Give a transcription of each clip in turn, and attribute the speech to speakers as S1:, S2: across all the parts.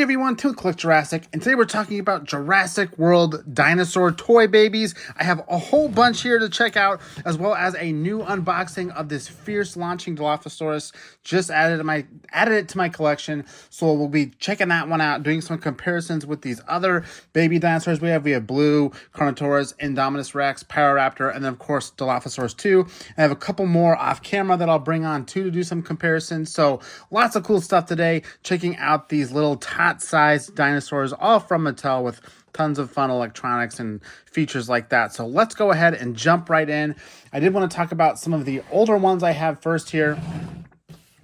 S1: everyone, to Collect Jurassic, and today we're talking about Jurassic World dinosaur toy babies. I have a whole bunch here to check out, as well as a new unboxing of this fierce launching Dilophosaurus. Just added it to my collection, so we'll be checking that one out, doing some comparisons with these other baby dinosaurs we have. We have Blue, Carnotaurus, Indominus Rex, Pyroraptor, and then of course Dilophosaurus 2. I have a couple more off camera that I'll bring on too to do some comparisons. So lots of cool stuff today. Checking out these little tot-sized dinosaurs, all from Mattel, with tons of fun electronics and features like that. So let's go ahead and jump right in. I did want to talk about some of the older ones I have first here.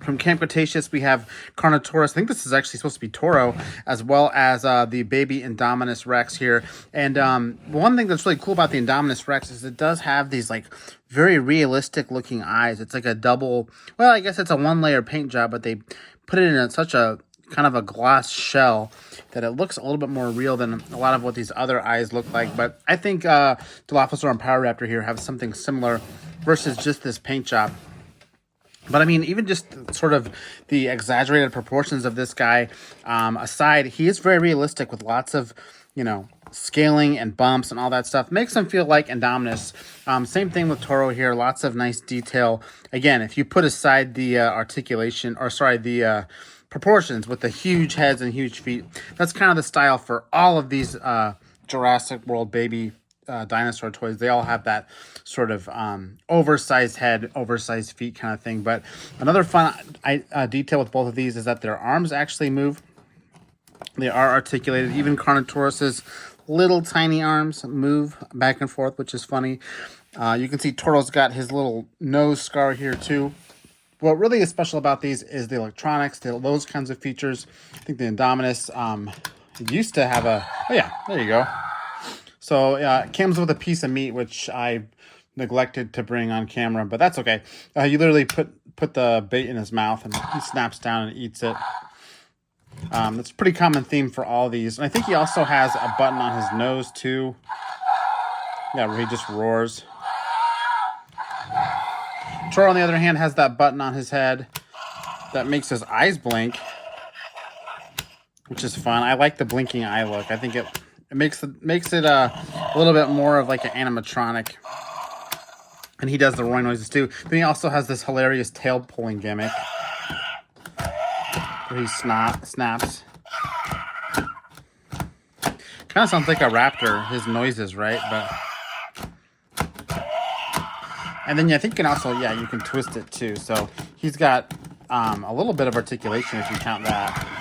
S1: From Camp Cretaceous, we have Carnotaurus. I think this is actually supposed to be Toro, as well as the baby Indominus Rex here. And one thing that's really cool about the Indominus Rex is it does have these like very realistic looking eyes. It's like a double, well, I guess it's a one-layer paint job, but they put it in such a kind of a gloss shell that it looks a little bit more real than a lot of what these other eyes look like. But I think Dilophosaurus and Pyroraptor here have something similar versus just this paint job. But I mean, even just sort of the exaggerated proportions of this guy aside, he is very realistic with lots of, you know, scaling and bumps and all that stuff. Makes him feel like Indominus. Same thing with Toro here. Lots of nice detail. Again, if you put aside the the proportions with the huge heads and huge feet, that's kind of the style for all of these Jurassic World baby dinosaur toys. They all have that sort of oversized head, oversized feet kind of thing. But another fun detail with both of these is that their arms actually move. They are articulated. Even Carnotaurus's little tiny arms move back and forth, which is funny. You can see Toro's got his little nose scar here too. What really is special about these is the electronics, those kinds of features. I think the Indominus used to have a... Oh yeah, there you go. So it comes with a piece of meat, which I neglected to bring on camera, but that's okay. You literally put the bait in his mouth and he snaps down and eats it. That's a pretty common theme for all these. And I think he also has a button on his nose too. Yeah, where he just roars. Toro, on the other hand, has that button on his head that makes his eyes blink, which is fun. I like the blinking eye look. I think it makes it a little bit more of like an animatronic. And he does the roaring noises too. Then he also has this hilarious tail pulling gimmick where he snaps. Kind of sounds like a raptor, his noises, right? But and then I think you can also, yeah, you can twist it too. So he's got a little bit of articulation if you count that.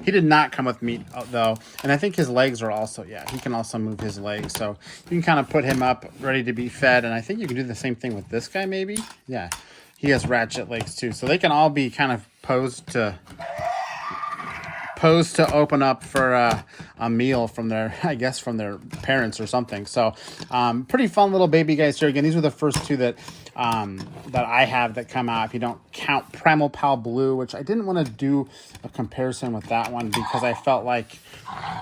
S1: He did not come with meat though. And I think his legs are also, yeah, he can also move his legs. So you can kind of put him up ready to be fed. And I think you can do the same thing with this guy maybe. Yeah, he has ratchet legs too. So they can all be kind of posed to open up for a meal from their, I guess, from their parents or something. So pretty fun little baby guys here. Again, these were the first two that I have that come out, if you don't count Primal Pal Blue, which I didn't want to do a comparison with that one because I felt like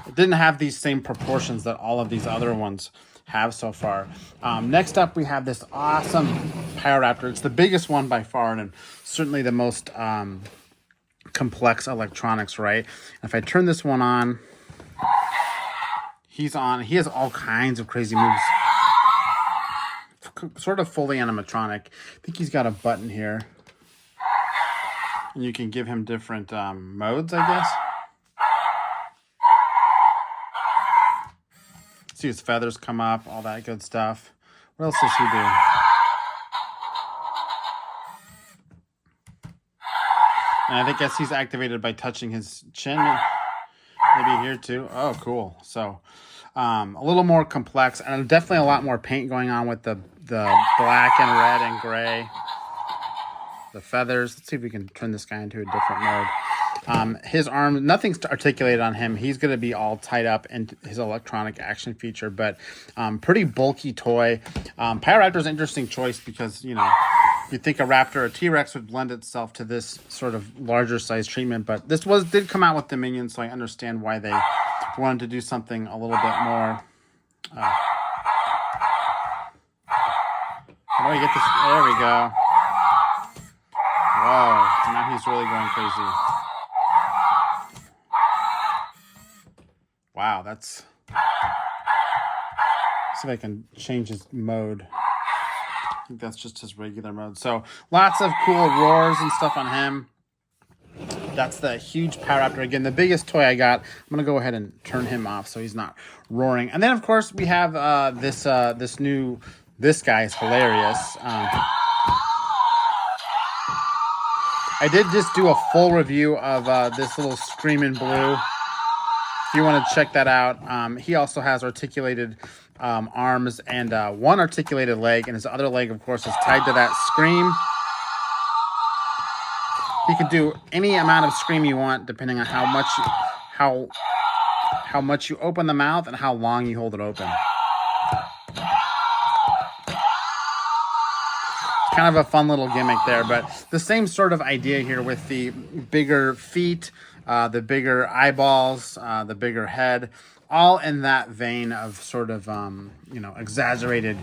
S1: it didn't have these same proportions that all of these other ones have so far. Next up, we have this awesome Pyroraptor. It's the biggest one by far and certainly the most complex electronics, right? If I turn this one on, he has all kinds of crazy moves, sort of fully animatronic. I think he's got a button here and you can give him different modes, I guess. See his feathers come up, all that good stuff. What else does he do? And I guess he's activated by touching his chin. Maybe here too. Oh, cool. So a little more complex and definitely a lot more paint going on with the black and red and gray. The feathers. Let's see if we can turn this guy into a different mode. His arm, nothing's articulated on him. He's going to be all tied up in his electronic action feature, but pretty bulky toy. Pyroraptor's an interesting choice because, you know, you'd think a raptor or a T-Rex would blend itself to this sort of larger size treatment, but this did come out with Dominion, so I understand why they wanted to do something a little bit more. How do I get this? There we go. Whoa, now he's really going crazy. Wow, that's... See if I can change his mode. I think that's just his regular mode. So lots of cool roars and stuff on him. That's the huge Pyroraptor. Again, the biggest toy I got. I'm going to go ahead and turn him off so he's not roaring. And then, of course, we have this guy is hilarious. I did just do a full review of this little Screaming Blue. If you want to check that out. He also has articulated arms and one articulated leg, and his other leg, of course, is tied to that scream. You can do any amount of scream you want, depending on how much you open the mouth and how long you hold it open. Kind of a fun little gimmick there, but the same sort of idea here with the bigger feet, the bigger eyeballs, the bigger head, all in that vein of sort of, exaggerated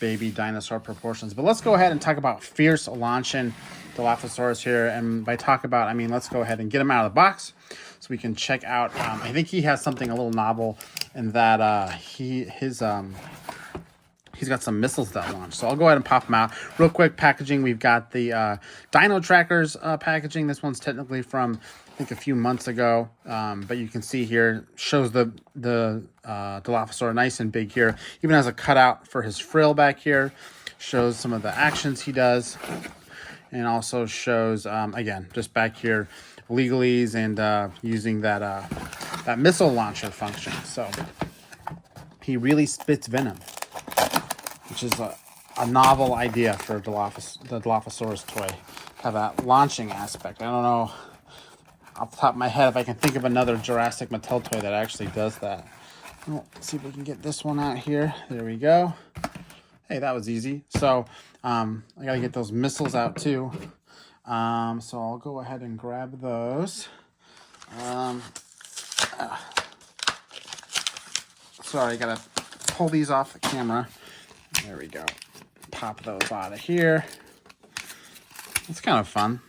S1: baby dinosaur proportions. But let's go ahead and talk about fierce launching Dilophosaurus here. And by talk about, I mean, let's go ahead and get him out of the box so we can check out. I think he has something a little novel in that he's got some missiles that launch. So I'll go ahead and pop them out. Real quick packaging, we've got the Dino Trackers packaging. This one's technically from, I think, a few months ago. But you can see here, shows the Dilophosaurus nice and big here. Even has a cutout for his frill back here. Shows some of the actions he does. And also shows, again, just back here, legalese and using that missile launcher function. So he really spits venom, which is a novel idea for the Dilophosaurus toy. Have that launching aspect. I don't know off the top of my head if I can think of another Jurassic Mattel toy that actually does that. Well, let's see if we can get this one out here. There we go. Hey, that was easy. So I gotta get those missiles out too. So I'll go ahead and grab those. Sorry, I gotta pull these off the camera. There we go. Pop those out of here. It's kind of fun.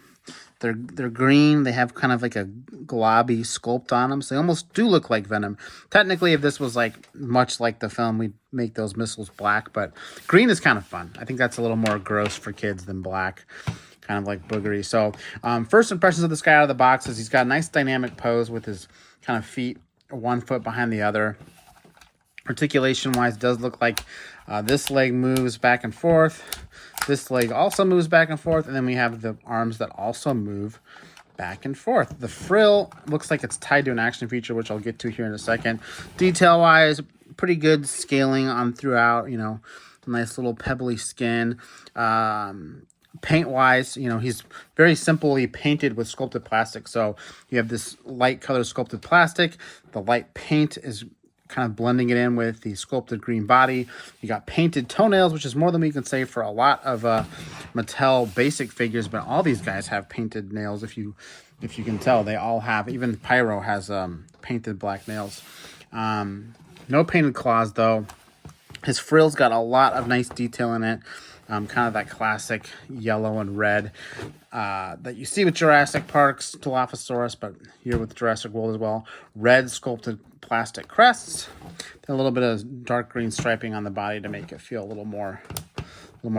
S1: They're green. They have kind of like a globby sculpt on them. So they almost do look like venom. Technically, if this was like much like the film, we'd make those missiles black. But green is kind of fun. I think that's a little more gross for kids than black. Kind of like boogery. So first impressions of this guy out of the box is he's got a nice dynamic pose with his kind of feet 1 foot behind the other. Articulation-wise, does look like this leg moves back and forth. This leg also moves back and forth. And then we have the arms that also move back and forth. The frill looks like it's tied to an action feature, which I'll get to here in a second. Detail-wise, pretty good scaling on throughout, nice little pebbly skin. Paint-wise, he's very simply painted with sculpted plastic. So you have this light color sculpted plastic. The light paint is kind of blending it in with the sculpted green body. You got painted toenails, which is more than we can say for a lot of Mattel basic figures, but all these guys have painted nails. If you can tell, they all have. Even Pyro has painted black nails. No painted claws though. His frill's got a lot of nice detail in it. Kind of that classic yellow and red that you see with Jurassic Park's Dilophosaurus, but here with Jurassic World as well. Red sculpted plastic crests, a little bit of dark green striping on the body to make it feel a little more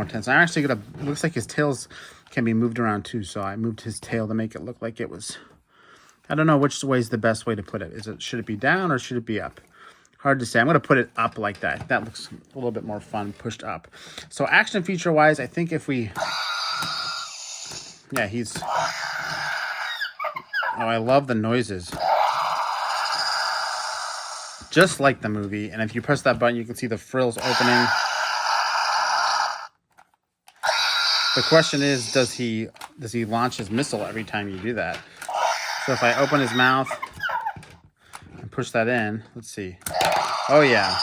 S1: tense. I'm actually gonna. Looks like his tails can be moved around too, so I moved his tail to make it look like it was. I don't know which way is the best way to put it. Should it be down or should it be up? Hard to say. I'm going to put it up like that. That looks a little bit more fun, pushed up. So action feature-wise, I think if we... Yeah, he's... Oh, I love the noises. Just like the movie. And if you press that button, you can see the frills opening. The question is, does he launch his missile every time you do that? So if I open his mouth and push that in, let's see. Oh, yeah.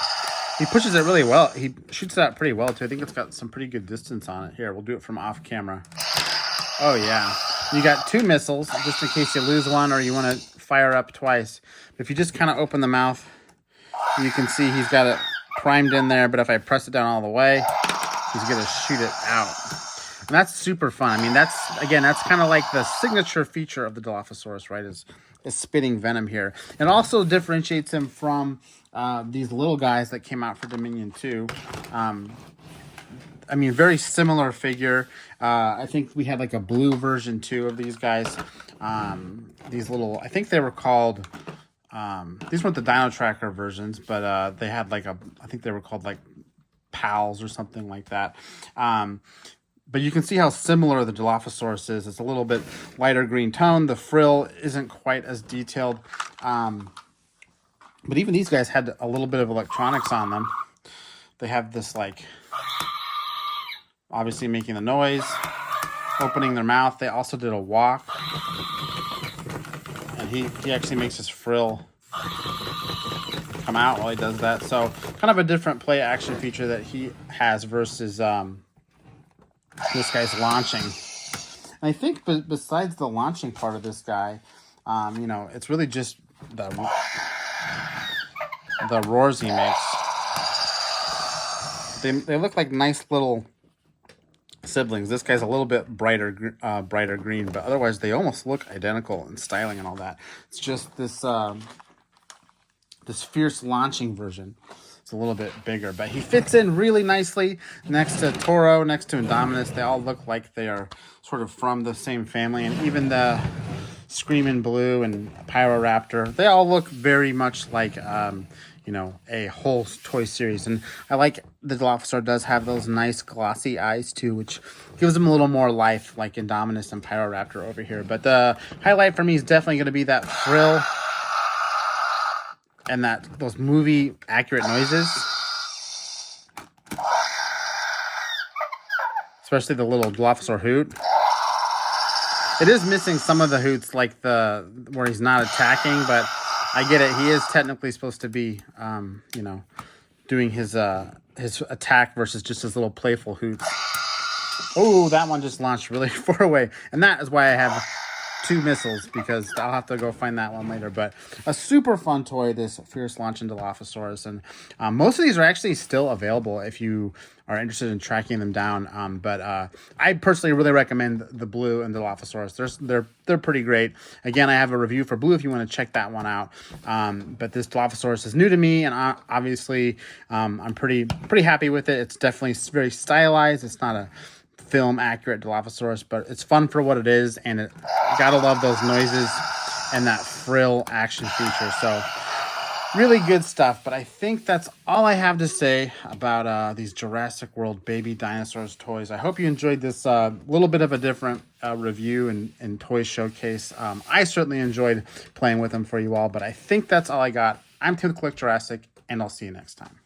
S1: He pushes it really well. He shoots it out pretty well, too. I think it's got some pretty good distance on it. Here, we'll do it from off camera. Oh, yeah. You got 2 missiles, just in case you lose one or you want to fire up twice. But if you just kind of open the mouth, you can see he's got it primed in there. But if I press it down all the way, he's going to shoot it out. And that's super fun. I mean, that's kind of like the signature feature of the Dilophosaurus, right? Is spitting venom here. It also differentiates him from these little guys that came out for Dominion 2. I mean, very similar figure. I think we had like a blue version too of these guys. These little, I think they were called, these weren't the Dino Tracker versions, but they had like I think they were called like pals or something like that. But you can see how similar the Dilophosaurus is. It's a little bit lighter green tone. The frill isn't quite as detailed. But even these guys had a little bit of electronics on them. They have this like, obviously making the noise, opening their mouth. They also did a walk. And he actually makes his frill come out while he does that. So kind of a different play action feature that he has versus this guy's launching. And I think besides the launching part of this guy, you know, it's really just the roars he makes. They look like nice little siblings. This guy's a little bit brighter green, but otherwise they almost look identical in styling and all that. It's just this this fierce launching version. It's a little bit bigger, but he fits in really nicely next to Toro, next to Indominus. They all look like they are sort of from the same family, and even the Screaming Blue and Pyroraptor, they all look very much like you know, a whole toy series. And I like the Dilophosaur does have those nice glossy eyes too, which gives them a little more life, like Indominus and Pyroraptor over here. But the highlight for me is definitely going to be that frill and those movie accurate noises, especially the little Dilophosaur hoot. It is missing some of the hoots, like where he's not attacking, but I get it. He is technically supposed to be, you know, doing his attack versus just his little playful hoots. Oh, that one just launched really far away, and that is why I have 2 missiles, because I'll have to go find that one later. But a super fun toy, this Fierce Launching Dilophosaurus, and most of these are actually still available if you are interested in tracking them down. But I personally really recommend the blue and Dilophosaurus. They're pretty great. Again, I have a review for blue if you want to check that one out. But this Dilophosaurus is new to me, and obviously I'm pretty happy with it. It's definitely very stylized. It's not a film accurate Dilophosaurus, but it's fun for what it is, and you gotta love those noises and that frill action feature. So really good stuff. But I think that's all I have to say about these Jurassic World baby dinosaurs toys. I hope you enjoyed this little bit of a different review and toy showcase. I certainly enjoyed playing with them for you all, but I think that's all I got. I'm Tim the Collect Jurassic, and I'll see you next time.